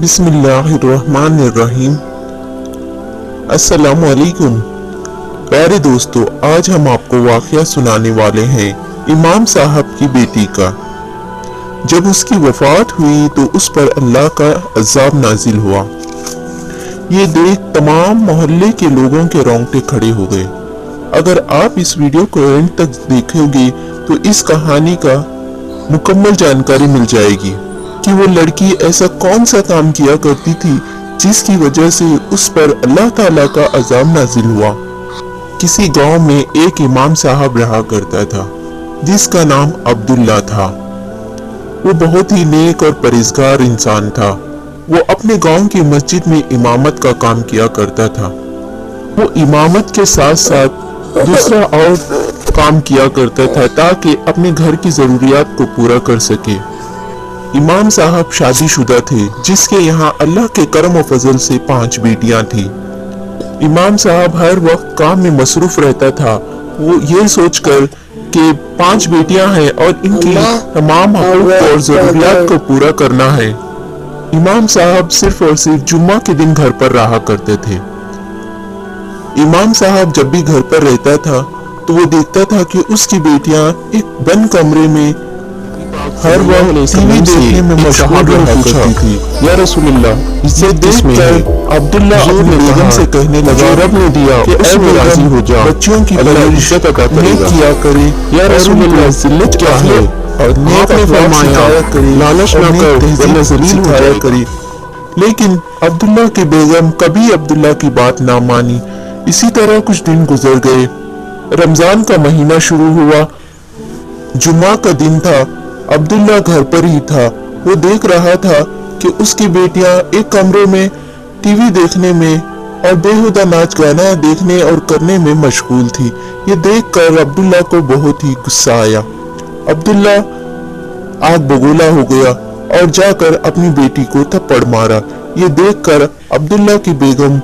बिस्मिल्लाहिर्रहमानिर्रहीम। अस्सलामु अलैकुम। प्यारे दोस्तों, आज हम आपको वाक़या सुनाने वाले हैं इमाम साहब की बेटी का। जब उसकी वफात हुई तो उस पर अल्लाह का अज़ाब नाजिल हुआ। ये देख तमाम मोहल्ले के लोगों के रोंगटे खड़े हो गए। अगर आप इस वीडियो को एंड तक देखोगे तो इस कहानी का मुकम्मल जानकारी मिल जाएगी कि वो लड़की ऐसा कौन सा काम किया करती थी जिसकी वजह से उस पर अल्लाह ताला का अज़ाब नाजिल हुआ। किसी गांव में एक इमाम साहब रहा करता था जिसका नाम अब्दुल्ला था। वो बहुत ही नेक और परहेज़गार इंसान था। वो अपने गांव की मस्जिद में इमामत का काम किया करता था। वो इमामत के साथ साथ दूसरा और काम किया करता था ताकि अपने घर की ज़रूरियात को पूरा कर सके। इमाम साहब शादीशुदा थे जिसके यहाँ अल्लाह के करम और फजल से 5 बेटियां थी। इमाम साहब हर वक्त काम में मसरूफ रहता था। वो ये सोचकर कि 5 बेटियां हैं और इनकी तमाम हकूक और जरूरियात को पूरा करना है, इमाम साहब सिर्फ और सिर्फ जुम्मा के दिन घर पर रहा करते थे। इमाम साहब जब भी घर पर रहता था तो वो देखता था कि उसकी बेटियां एक बंद कमरे में हर वक्त टीवी देखने में मशगूल रहा करती थी। या रसूलुल्लाह, इसे देखकर अब्दुल्ला अपने बेगम से कहने लगा, रब ने दिया कि उसमें राजी हो जा, बच्चियों की परवरिश किया करे। या रसूलुल्लाह, जिल्लत क्या है और नेक फरमाया करे, लालच न कर वरना ज़लील हो जाया करे। लेकिन अब्दुल्ला की बेगम कभी अब्दुल्ला की बात ना मानी। इसी तरह कुछ दिन गुजर गए। रमजान का महीना शुरू हुआ। जुम्मा का दिन था। अब्दुल्ला घर पर ही था। वो देख रहा था कि उसकी बेटियां एक कमरे में टीवी देखने में और बेहुदा नाच गाना देखने और करने में मशगूल थी। ये देखकर अब्दुल्ला को बहुत ही गुस्सा आया। अब्दुल्ला आग बगोला हो गया और जाकर अपनी बेटी को थप्पड़ मारा। ये देखकर अब्दुल्ला की बेगम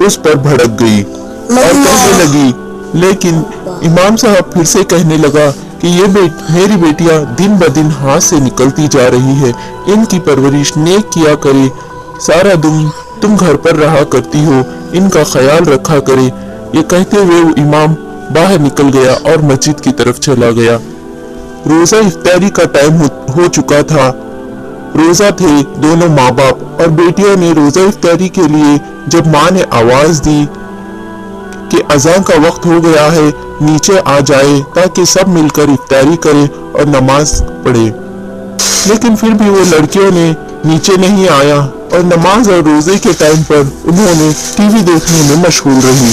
उस पर भड़क गई और कहने लगी, लेकिन इमाम साहब फिर से कहने लगा कि ये मेरी बेटियां दिन ब दिन हाथ से निकलती जा रही है, इनकी परवरिश नेक किया करे, सारा दिन तुम घर पर रहा करती हो, इनका ख्याल रखा करे। ये कहते हुए वो इमाम बाहर निकल गया और मस्जिद की तरफ चला गया। रोजा इफ्तारी का टाइम हो चुका था। रोजा थे दोनों माँ बाप और बेटियों ने रोजा इफ्तारी के लिए जब माँ ने आवाज दी कि अज़ान का वक्त हो गया है, नीचे आ जाए ताकि सब मिलकर इफ्तारी करें और नमाज पढ़े, लेकिन फिर भी वो लड़कियों ने नीचे नहीं आया और नमाज और रोजे के टाइम पर उन्होंने टीवी देखने में मशगूल रही।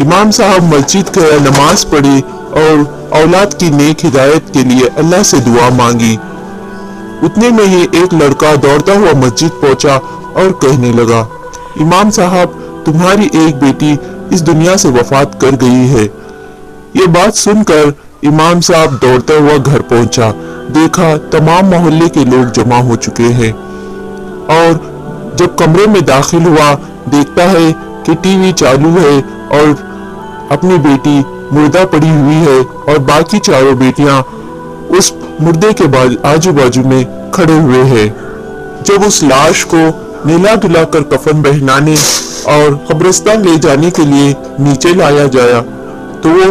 इमाम साहब मस्जिद गए, नमाज पढ़ी और औलाद की नेक हिदायत के लिए अल्लाह से दुआ मांगी। उतने में ही एक लड़का दौड़ता हुआ मस्जिद पहुंचा और कहने लगा, इमाम साहब, तुम्हारी एक बेटी इस दुनिया से वफात कर गई है। ये बात सुनकर इमाम साहब दौड़ता हुआ घर पहुंचा। देखा तमाम मोहल्ले के लोग जमा हो चुके हैं और जब कमरे में दाखिल हुआ देखता है कि टीवी चालू है और अपनी बेटी मुर्दा पड़ी हुई है और बाकी चारों बेटियां उस मुर्दे के आजू बाजू में खड़े हुए हैं। जब उस लाश को नीला धुला कर कफन पहनाने और कब्रिस्तान ले जाने के लिए नीचे लाया जाया तो वो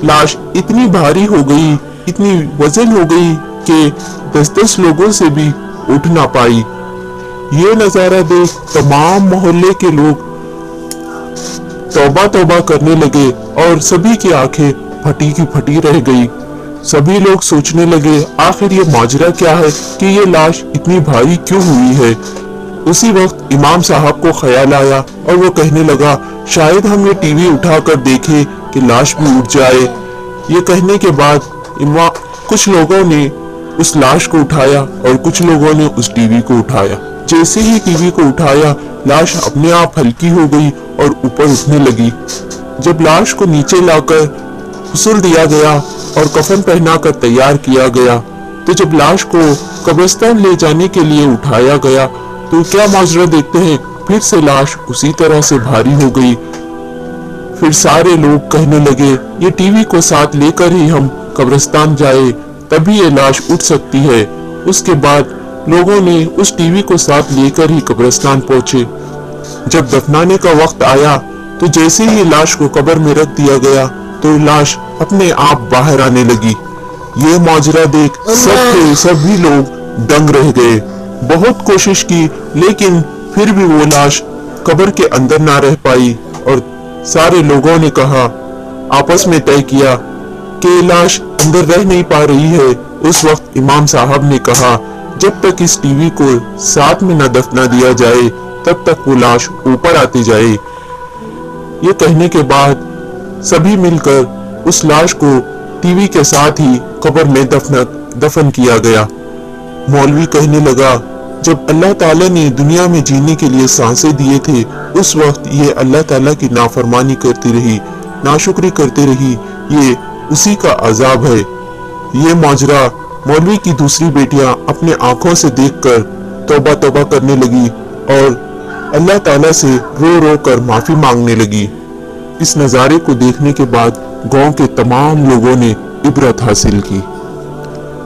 लाश इतनी भारी हो गई, इतनी वजन हो गई कि 10-10 लोगों से भी उठ ना पाई। ये नजारा देख तमाम मोहल्ले के लोग तौबा तौबा करने लगे और सभी की आंखें फटी की फटी रह गई। सभी लोग सोचने लगे, आखिर ये माजरा क्या है कि ये लाश इतनी भारी क्यों हुई है। उसी वक्त इमाम साहब को ख्याल आया और वो कहने लगा, शायद हम ये टीवी उठाकर देखें कि लाश भी उठ जाए। ये कहने के बाद कुछ लोगों ने उस लाश को उठाया और कुछ लोगों ने उस टीवी को उठाया। जैसे ही टीवी को उठाया, लाश अपने आप हल्की हो गई और ऊपर उठने लगी। जब लाश को नीचे लाकर फुसल दिया गया और कफन पहनाकर तैयार किया गया, तो जब लाश को कब्रिस्तान ले जाने के लिए उठाया गया तो क्या माजरा देखते हैं, फिर से लाश उसी तरह से भारी हो गई। फिर सारे लोग कहने लगे, ये टीवी को साथ लेकर ही हम कब्रिस्तान जाए, तभी ये लाश उठ सकती है। उसके बाद लोगों ने उस टीवी को साथ लेकर ही कब्रिस्तान पहुंचे। जब दफनाने का वक्त आया तो जैसे ही लाश को कब्र में रख दिया गया तो लाश अपने आप बाहर आने लगी। ये माजरा देख सभी लोग दंग रह गए। बहुत कोशिश की लेकिन फिर भी वो लाश कब्र के अंदर ना रह पाई और सारे लोगों ने कहा, आपस में तय किया कि लाश अंदर रह नहीं पा रही है। उस वक्त इमाम साहब ने कहा, जब तक इस टीवी को साथ में न दफना दिया जाए तब तक वो लाश ऊपर आती जाए। ये कहने के बाद सभी मिलकर उस लाश को टीवी के साथ ही कब्र में दफन किया गया। मौलवी कहने लगा, जब अल्लाह ताला ने दुनिया में जीने के लिए सांसें दिए थे उस वक्त ये अल्लाह ताला की नाफरमानी करती रही, नाशुक्री करती रही, ये उसी का अजाब है। ये माजरा मौलवी की दूसरी बेटियां अपने आंखों से देखकर तौबा तौबा करने लगी और अल्लाह ताला से रो रो कर माफी मांगने लगी। इस नज़ारे को देखने के बाद गांव के तमाम लोगों ने इबरत हासिल की।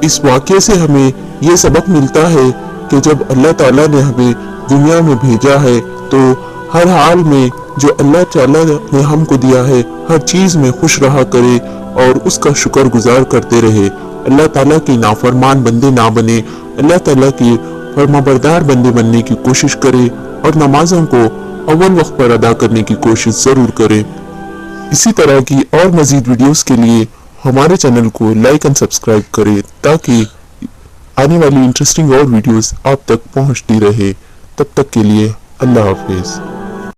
इस वाक़ये से हमें ये सबक मिलता है कि जब अल्लाह ताला ने हमें दुनिया में भेजा है तो हर हाल में जो अल्लाह ताला ने हमको दिया है हर चीज में खुश रहा करे और उसका शुक्रगुजार करते रहे। अल्लाह ताला की नाफरमान बंदे ना बने, अल्लाह ताला की फरमाबरदार बंदे बनने की कोशिश करे और नमाजों को अव्वल वक्त पर अदा करने की कोशिश जरूर करे। इसी तरह की और मजीद वीडियोस के लिए हमारे चैनल को लाइक एंड सब्सक्राइब करें ताकि आने वाली इंटरेस्टिंग और वीडियोस आप तक पहुंचती रहे। तब तक के लिए अल्लाह हाफिज।